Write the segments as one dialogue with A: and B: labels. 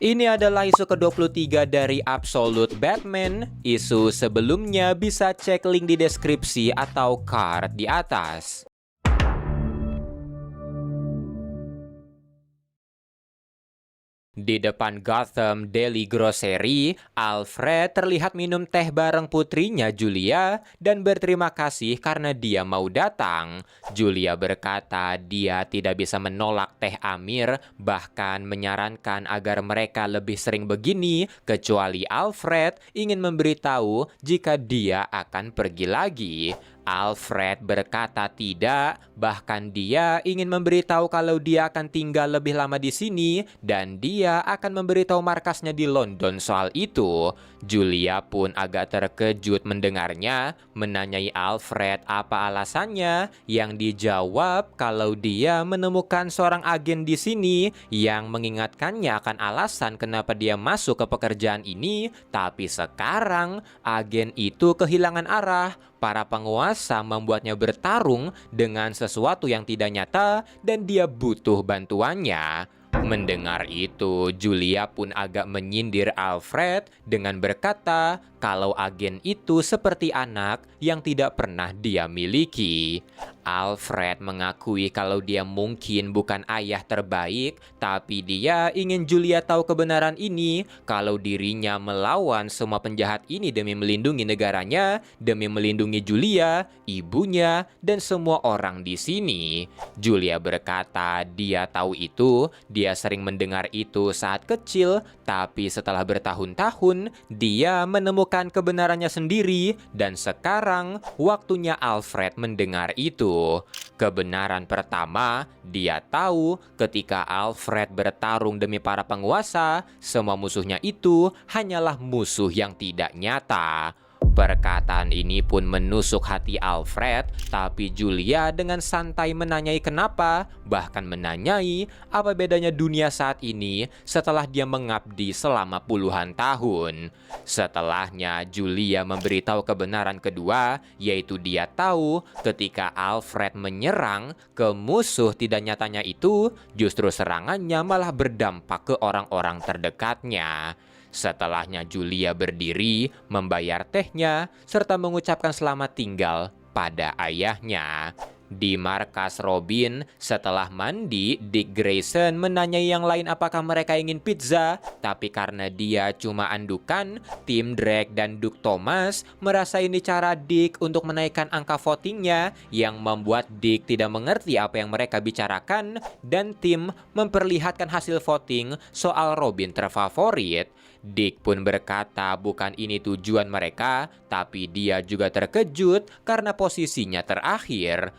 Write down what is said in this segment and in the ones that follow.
A: Ini adalah isu ke-23 dari Absolute Batman. Isu sebelumnya bisa cek link di deskripsi atau card di atas. Di depan Gotham Daily Grocery, Alfred terlihat minum teh bareng putrinya Julia dan berterima kasih karena dia mau datang. Julia berkata dia tidak bisa menolak teh Amir, bahkan menyarankan agar mereka lebih sering begini, kecuali Alfred ingin memberitahu jika dia akan pergi lagi. Alfred berkata tidak, bahkan dia ingin memberitahu kalau dia akan tinggal lebih lama di sini dan dia akan memberitahu markasnya di London soal itu. Julia pun agak terkejut mendengarnya, menanyai Alfred apa alasannya, yang dijawab kalau dia menemukan seorang agen di sini yang mengingatkannya akan alasan kenapa dia masuk ke pekerjaan ini, tapi sekarang agen itu kehilangan arah. Para penguasa membuatnya bertarung dengan sesuatu yang tidak nyata dan dia butuh bantuannya. Mendengar itu, Julia pun agak menyindir Alfred dengan berkata kalau agen itu seperti anak yang tidak pernah dia miliki. Alfred mengakui kalau dia mungkin bukan ayah terbaik, tapi dia ingin Julia tahu kebenaran ini, kalau dirinya melawan semua penjahat ini demi melindungi negaranya, demi melindungi Julia, ibunya, dan semua orang di sini. Julia berkata dia tahu itu, dia sering mendengar itu saat kecil, tapi setelah bertahun-tahun, dia menemukan kebenarannya sendiri, dan sekarang waktunya Alfred mendengar itu. Kebenaran pertama, dia tahu ketika Alfred bertarung demi para penguasa, semua musuhnya itu hanyalah musuh yang tidak nyata. Perkataan ini pun menusuk hati Alfred, tapi Julia dengan santai menanyai kenapa, bahkan menanyai apa bedanya dunia saat ini setelah dia mengabdi selama puluhan tahun. Setelahnya, Julia memberitahu kebenaran kedua, yaitu dia tahu ketika Alfred menyerang ke musuh tidak nyatanya itu, justru serangannya malah berdampak ke orang-orang terdekatnya. Setelahnya Julia berdiri, membayar tehnya, serta mengucapkan selamat tinggal pada ayahnya. Di markas Robin, setelah mandi, Dick Grayson menanyai yang lain apakah mereka ingin pizza, tapi karena dia cuma andukan, tim Drake dan Duke Thomas merasa ini cara Dick untuk menaikkan angka votingnya, yang membuat Dick tidak mengerti apa yang mereka bicarakan, dan tim memperlihatkan hasil voting soal Robin terfavorit. Dick pun berkata bukan ini tujuan mereka, tapi dia juga terkejut karena posisinya terakhir.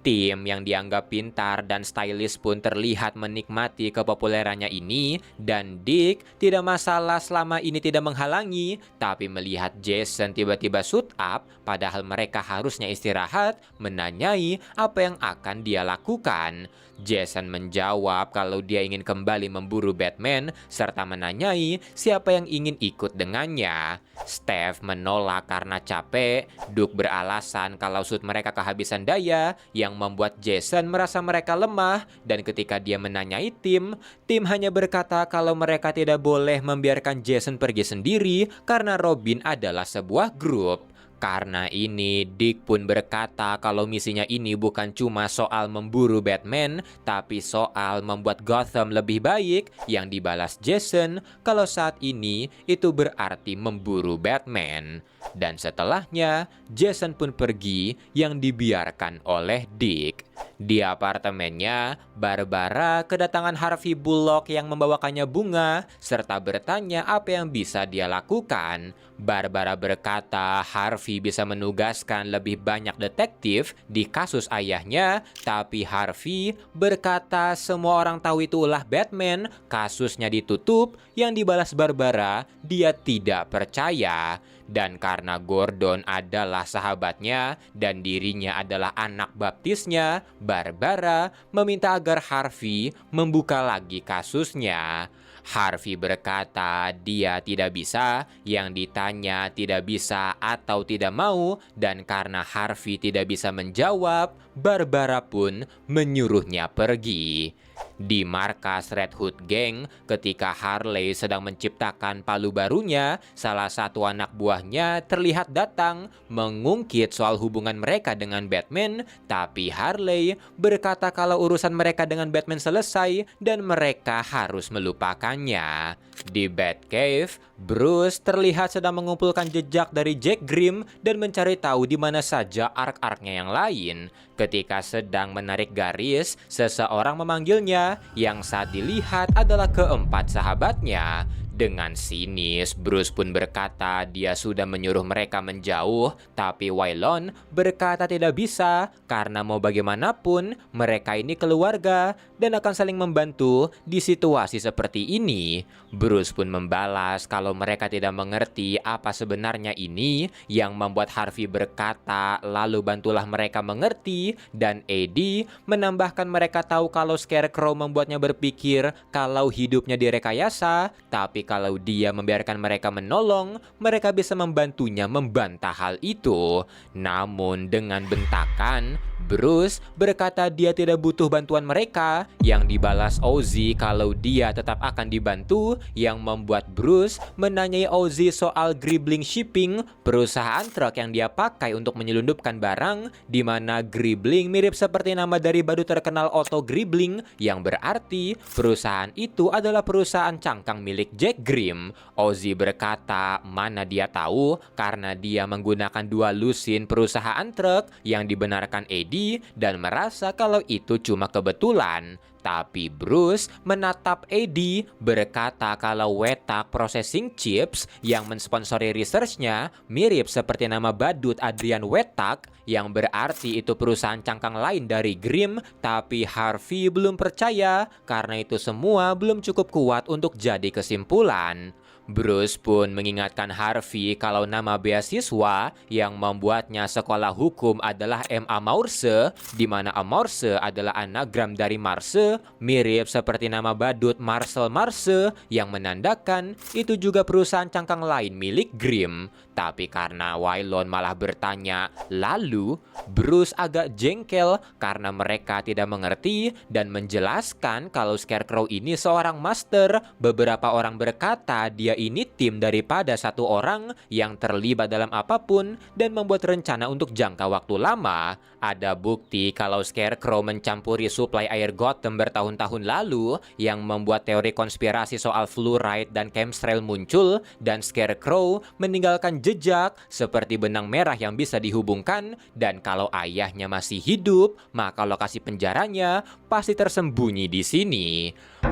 A: Tim yang dianggap pintar dan stylish pun terlihat menikmati kepopulerannya ini, dan Dick tidak masalah selama ini tidak menghalangi, tapi melihat Jason tiba-tiba suit up padahal mereka harusnya istirahat, menanyai apa yang akan dia lakukan. Jason menjawab kalau dia ingin kembali memburu Batman serta menanyai siapa yang ingin ikut dengannya. Steph menolak karena capek. Duke beralasan kalau suit mereka kehabisan daya, yang membuat Jason merasa mereka lemah, dan ketika dia menanyai tim hanya berkata kalau mereka tidak boleh membiarkan Jason pergi sendiri karena Robin adalah sebuah grup. Karena ini, Dick pun berkata kalau misinya ini bukan cuma soal memburu Batman, tapi soal membuat Gotham lebih baik, yang dibalas Jason kalau saat ini itu berarti memburu Batman. Dan setelahnya, Jason pun pergi yang dibiarkan oleh Dick. Di apartemennya, Barbara kedatangan Harvey Bullock yang membawakannya bunga, serta bertanya apa yang bisa dia lakukan. Barbara berkata Harvey bisa menugaskan lebih banyak detektif di kasus ayahnya, tapi Harvey berkata semua orang tahu itu ulah Batman, kasusnya ditutup, yang dibalas Barbara, dia tidak percaya. Dan karena Gordon adalah sahabatnya dan dirinya adalah anak baptisnya, Barbara meminta agar Harvey membuka lagi kasusnya. Harvey berkata dia tidak bisa, yang ditanya tidak bisa atau tidak mau, dan karena Harvey tidak bisa menjawab, Barbara pun menyuruhnya pergi. Di markas Red Hood Gang, ketika Harley sedang menciptakan palu barunya, salah satu anak buahnya terlihat datang mengungkit soal hubungan mereka dengan Batman, tapi Harley berkata kalau urusan mereka dengan Batman selesai dan mereka harus melupakannya. Di Batcave, Bruce terlihat sedang mengumpulkan jejak dari Jack Grim dan mencari tahu di mana saja ark-arknya yang lain. Ketika sedang menarik garis, seseorang memanggilnya yang saat dilihat adalah keempat sahabatnya. Dengan sinis, Bruce pun berkata dia sudah menyuruh mereka menjauh, tapi Waylon berkata tidak bisa karena mau bagaimanapun mereka ini keluarga dan akan saling membantu di situasi seperti ini. Bruce pun membalas kalau mereka tidak mengerti apa sebenarnya ini yang membuat Harvey berkata lalu bantulah mereka mengerti, dan Eddie menambahkan mereka tahu kalau Scarecrow membuatnya berpikir kalau hidupnya direkayasa, tapi kalau dia membiarkan mereka menolong, mereka bisa membantunya membantah hal itu. Namun dengan bentakan, Bruce berkata dia tidak butuh bantuan mereka, yang dibalas Ozzy kalau dia tetap akan dibantu, yang membuat Bruce menanyai Ozzy soal Gribbling Shipping, perusahaan truk yang dia pakai untuk menyelundupkan barang, di mana Gribbling mirip seperti nama dari badut terkenal Otto Gribbling, yang berarti perusahaan itu adalah perusahaan cangkang milik Jack Grim. Ozzy berkata mana dia tahu karena dia menggunakan dua lusin perusahaan truk yang dibenarkan Eddie dan merasa kalau itu cuma kebetulan. Tapi Bruce menatap Eddie berkata kalau Wetak Processing Chips yang mensponsori researchnya mirip seperti nama badut Adrian Wetak, yang berarti itu perusahaan cangkang lain dari Grim, tapi Harvey belum percaya karena itu semua belum cukup kuat untuk jadi kesimpulan. Bruce pun mengingatkan Harvey kalau nama beasiswa yang membuatnya sekolah hukum adalah M.A. Morse, di mana A. Morse adalah anagram dari Marse, mirip seperti nama badut Marcel Marse, yang menandakan itu juga perusahaan cangkang lain milik Grim. Tapi karena Waylon malah bertanya, lalu Bruce agak jengkel karena mereka tidak mengerti dan menjelaskan kalau Scarecrow ini seorang master. Beberapa orang berkata dia ini tim daripada satu orang yang terlibat dalam apapun dan membuat rencana untuk jangka waktu lama. Ada bukti kalau Scarecrow mencampuri suplai air Gotham bertahun-tahun lalu yang membuat teori konspirasi soal fluoride dan chemtrail muncul, dan Scarecrow meninggalkan jejak seperti benang merah yang bisa dihubungkan, dan kalau ayahnya masih hidup, maka lokasi penjaranya pasti tersembunyi di sini.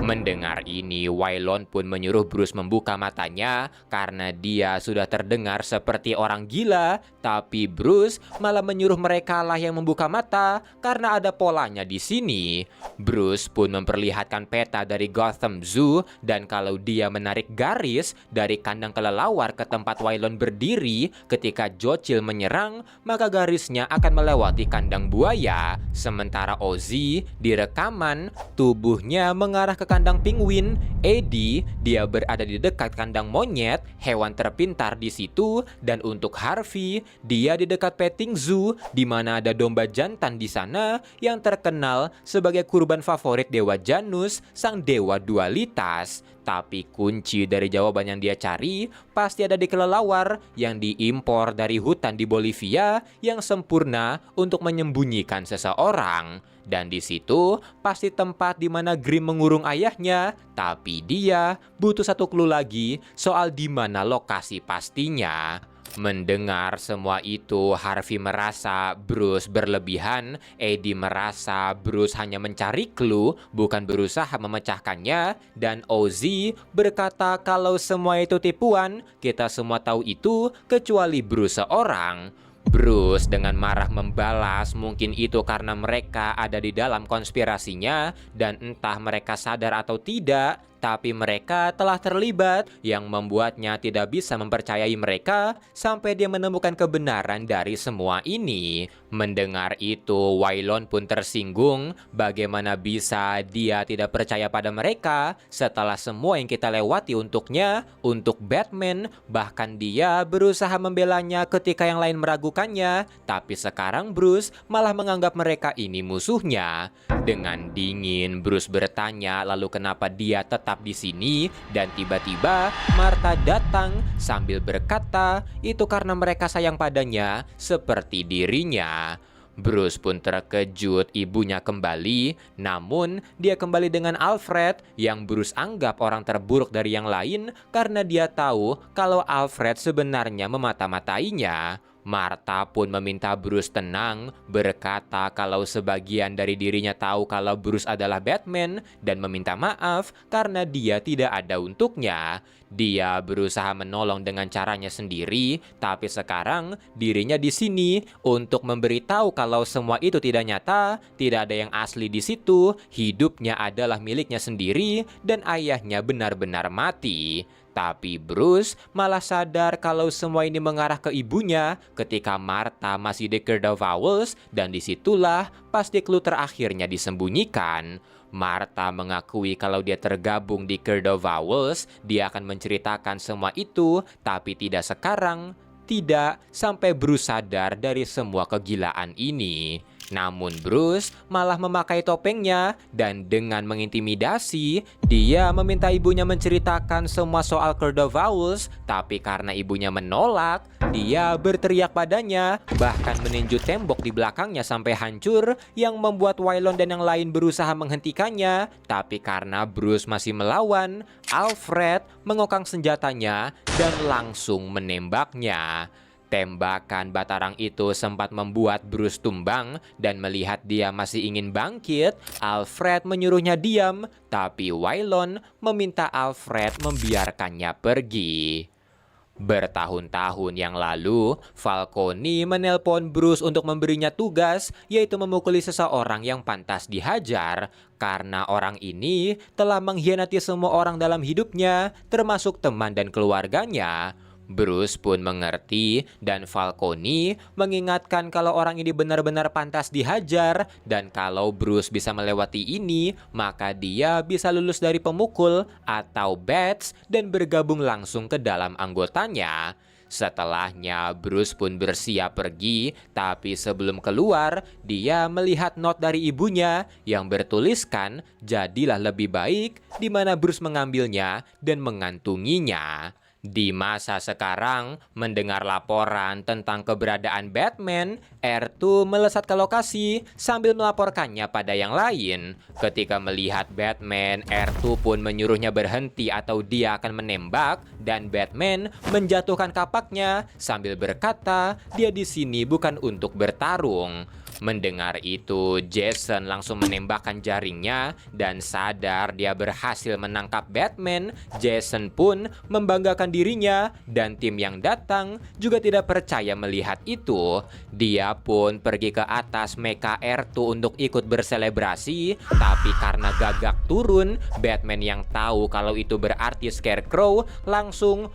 A: Mendengar ini, Waylon pun menyuruh Bruce membuka matanya karena dia sudah terdengar seperti orang gila, tapi Bruce malah menyuruh mereka lah yang membuka mata karena ada polanya di sini. Bruce pun memperlihatkan peta dari Gotham Zoo, dan kalau dia menarik garis dari kandang kelelawar ke tempat Waylon berdiri ketika Jochil menyerang, maka garisnya akan melewati kandang buaya. Sementara Ozzy di rekaman tubuhnya mengarah ke kandang penguin. Eddie, dia berada di dekat kandang monyet, hewan terpintar di situ, dan untuk Harvey, dia di dekat petting zoo di mana ada domba jantan di sana yang terkenal sebagai kurban favorit dewa Janus, sang dewa dualitas. Tapi kunci dari jawaban yang dia cari pasti ada di kelelawar yang diimpor dari hutan di Bolivia yang sempurna untuk menyembunyikan seseorang. Dan di situ pasti tempat di mana Grim mengurung ayahnya, tapi dia butuh satu clue lagi soal di mana lokasi pastinya. Mendengar semua itu, Harvey merasa Bruce berlebihan, Eddie merasa Bruce hanya mencari clue, bukan berusaha memecahkannya, dan Ozzy berkata kalau semua itu tipuan, kita semua tahu itu, kecuali Bruce seorang. Bruce dengan marah membalas mungkin itu karena mereka ada di dalam konspirasinya, dan entah mereka sadar atau tidak, tapi mereka telah terlibat yang membuatnya tidak bisa mempercayai mereka sampai dia menemukan kebenaran dari semua ini. Mendengar itu, Waylon pun tersinggung bagaimana bisa dia tidak percaya pada mereka setelah semua yang kita lewati untuknya, untuk Batman. Bahkan dia berusaha membelanya ketika yang lain meragukannya, tapi sekarang Bruce malah menganggap mereka ini musuhnya. Dengan dingin, Bruce bertanya lalu kenapa dia tetap di sini, dan tiba-tiba Martha datang sambil berkata itu karena mereka sayang padanya seperti dirinya. Bruce pun terkejut ibunya kembali, namun dia kembali dengan Alfred yang Bruce anggap orang terburuk dari yang lain karena dia tahu kalau Alfred sebenarnya memata-matainya. Martha pun meminta Bruce tenang, berkata kalau sebagian dari dirinya tahu kalau Bruce adalah Batman dan meminta maaf karena dia tidak ada untuknya. Dia berusaha menolong dengan caranya sendiri, tapi sekarang dirinya di sini untuk memberitahu kalau semua itu tidak nyata, tidak ada yang asli di situ, hidupnya adalah miliknya sendiri dan ayahnya benar-benar mati. Tapi Bruce malah sadar kalau semua ini mengarah ke ibunya ketika Martha masih di Court of Owls, dan disitulah pasti clue terakhirnya disembunyikan. Martha mengakui kalau dia tergabung di Court of Owls, dia akan menceritakan semua itu, tapi tidak sekarang. Tidak sampai Bruce sadar dari semua kegilaan ini. Namun Bruce malah memakai topengnya dan dengan mengintimidasi, dia meminta ibunya menceritakan semua soal Court of Owls, tapi karena ibunya menolak, dia berteriak padanya, bahkan meninju tembok di belakangnya sampai hancur yang membuat Waylon dan yang lain berusaha menghentikannya, tapi karena Bruce masih melawan, Alfred mengokang senjatanya dan langsung menembaknya. Tembakan Batarang itu sempat membuat Bruce tumbang, dan melihat dia masih ingin bangkit, Alfred menyuruhnya diam, tapi Waylon meminta Alfred membiarkannya pergi. Bertahun-tahun yang lalu, Falcone menelpon Bruce untuk memberinya tugas, yaitu memukuli seseorang yang pantas dihajar, karena orang ini telah mengkhianati semua orang dalam hidupnya, termasuk teman dan keluarganya. Bruce pun mengerti dan Falcone mengingatkan kalau orang ini benar-benar pantas dihajar, dan kalau Bruce bisa melewati ini, maka dia bisa lulus dari pemukul atau Bats dan bergabung langsung ke dalam anggotanya. Setelahnya Bruce pun bersiap pergi, tapi sebelum keluar, dia melihat not dari ibunya yang bertuliskan jadilah lebih baik, di mana Bruce mengambilnya dan mengantunginya. Di masa sekarang, mendengar laporan tentang keberadaan Batman, R2 melesat ke lokasi sambil melaporkannya pada yang lain. Ketika melihat Batman, R2 pun menyuruhnya berhenti atau dia akan menembak, dan Batman menjatuhkan kapaknya sambil berkata dia di sini bukan untuk bertarung. Mendengar itu, Jason langsung menembakkan jaringnya dan sadar dia berhasil menangkap Batman. Jason pun membanggakan dirinya dan tim yang datang juga tidak percaya melihat itu. Dia pun pergi ke atas mecha R2 untuk ikut berselebrasi, tapi karena gagak turun, Batman yang tahu kalau itu berarti Scarecrow langsung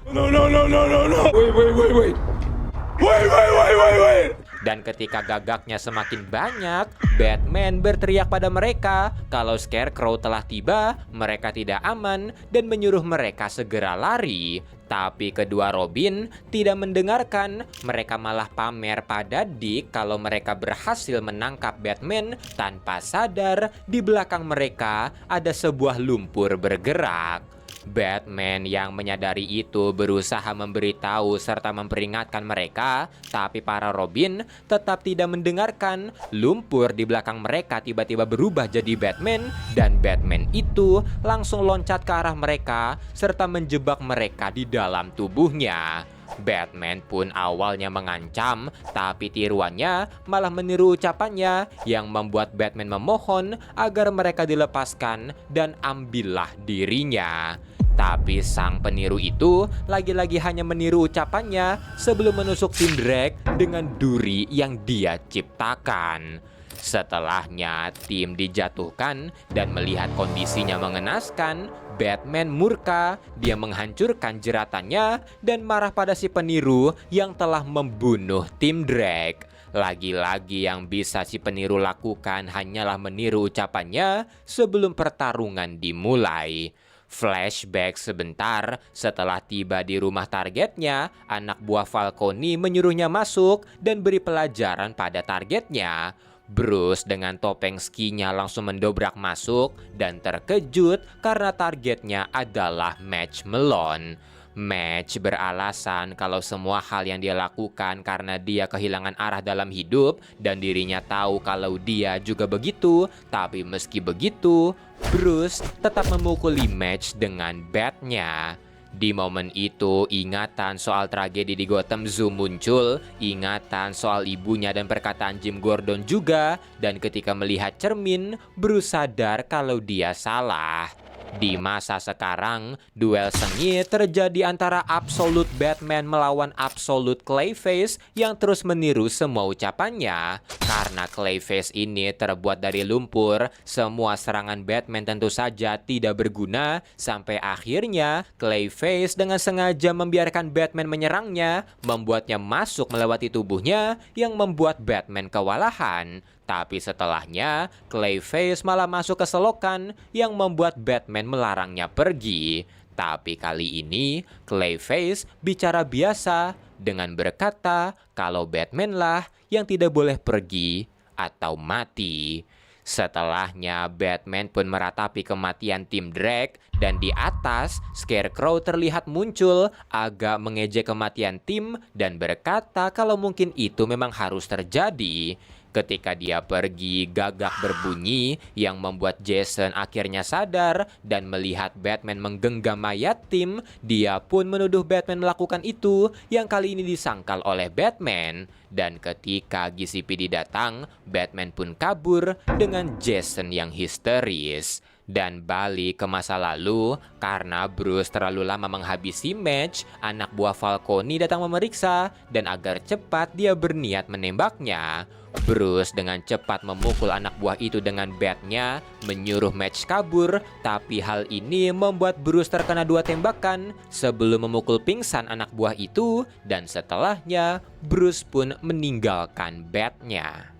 A: Wait. Dan ketika gagaknya semakin banyak, Batman berteriak pada mereka kalau Scarecrow telah tiba, mereka tidak aman, dan menyuruh mereka segera lari. Tapi kedua Robin tidak mendengarkan, mereka malah pamer pada Dick kalau mereka berhasil menangkap Batman tanpa sadar di belakang mereka ada sebuah lumpur bergerak. Batman yang menyadari itu berusaha memberitahu serta memperingatkan mereka, tapi para Robin tetap tidak mendengarkan. Lumpur di belakang mereka tiba-tiba berubah jadi Batman, dan Batman itu langsung loncat ke arah mereka serta menjebak mereka di dalam tubuhnya. Batman pun awalnya mengancam, tapi tiruannya malah meniru ucapannya yang membuat Batman memohon agar mereka dilepaskan dan ambillah dirinya. Tapi sang peniru itu lagi-lagi hanya meniru ucapannya sebelum menusuk Tim Drake dengan duri yang dia ciptakan. Setelahnya tim dijatuhkan dan melihat kondisinya mengenaskan, Batman murka, dia menghancurkan jeratannya dan marah pada si peniru yang telah membunuh Tim Drake. Lagi-lagi yang bisa si peniru lakukan hanyalah meniru ucapannya sebelum pertarungan dimulai. Flashback sebentar, setelah tiba di rumah targetnya, anak buah Falcone menyuruhnya masuk dan beri pelajaran pada targetnya. Bruce dengan topeng skinya langsung mendobrak masuk dan terkejut karena targetnya adalah Match Melon. Match beralasan kalau semua hal yang dia lakukan karena dia kehilangan arah dalam hidup dan dirinya tahu kalau dia juga begitu. Tapi meski begitu, Bruce tetap memukuli Match dengan bat-nya. Di momen itu, ingatan soal tragedi di Gotham Zoo muncul, ingatan soal ibunya dan perkataan Jim Gordon juga, dan ketika melihat cermin, Bruce sadar kalau dia salah. Di masa sekarang, duel sengit terjadi antara Absolute Batman melawan Absolute Clayface yang terus meniru semua ucapannya. Karena Clayface ini terbuat dari lumpur, semua serangan Batman tentu saja tidak berguna, sampai akhirnya Clayface dengan sengaja membiarkan Batman menyerangnya, membuatnya masuk melewati tubuhnya yang membuat Batman kewalahan. Tapi setelahnya, Clayface malah masuk ke selokan yang membuat Batman melarangnya pergi. Tapi kali ini, Clayface bicara biasa dengan berkata kalau Batman lah yang tidak boleh pergi atau mati. Setelahnya, Batman pun meratapi kematian Tim Drake dan di atas, Scarecrow terlihat muncul agak mengejek kematian Tim dan berkata kalau mungkin itu memang harus terjadi. Ketika dia pergi, gagak berbunyi yang membuat Jason akhirnya sadar dan melihat Batman menggenggam mayat Tim. Dia pun menuduh Batman melakukan itu yang kali ini disangkal oleh Batman. Dan ketika GCPD datang, Batman pun kabur dengan Jason yang histeris. Dan balik ke masa lalu, karena Bruce terlalu lama menghabisi Match, anak buah Falcone datang memeriksa dan agar cepat dia berniat menembaknya. Bruce dengan cepat memukul anak buah itu dengan bat-nya, menyuruh Match kabur, tapi hal ini membuat Bruce terkena 2 tembakan sebelum memukul pingsan anak buah itu, dan setelahnya Bruce pun meninggalkan bat-nya.